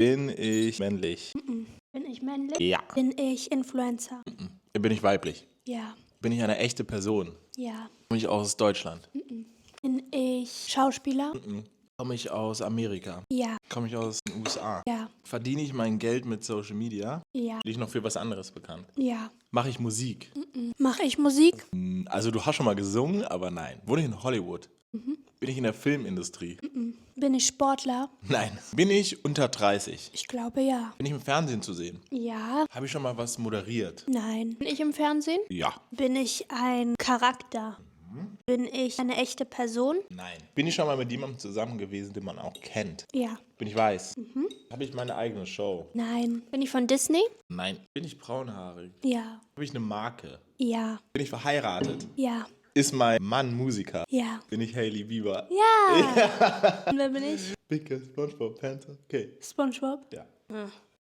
Bin ich männlich? Bin ich männlich? Ja. Bin ich Influencer? Bin ich weiblich? Ja. Bin ich eine echte Person? Ja. Komme ich aus Deutschland? Bin ich Schauspieler? Komme ich aus Amerika? Ja. Komme ich aus den USA? Ja. Verdiene ich mein Geld mit Social Media? Ja. Bin ich noch für was anderes bekannt? Ja. Mache ich Musik? Mache ich Musik? Also du hast schon mal gesungen, aber nein. Wohne ich in Hollywood? Bin ich in der Filmindustrie? Bin ich Sportler? Nein. Bin ich unter 30? Ich glaube ja. Bin ich im Fernsehen zu sehen? Ja. Habe ich schon mal was moderiert? Nein. Bin ich im Fernsehen? Ja. Bin ich ein Charakter? Bin ich eine echte Person? Nein. Bin ich schon mal mit jemandem zusammen gewesen, den man auch kennt? Ja. Bin ich weiß? Habe ich meine eigene Show? Nein. Bin ich von Disney? Nein. Bin ich braunhaarig? Ja. Habe ich eine Marke? Ja. Bin ich verheiratet? Ja. Ist mein Mann Musiker? Ja. Bin ich Hailey Bieber? Ja. Und wer bin ich? Big SpongeBob Panther? Okay. SpongeBob? Ja.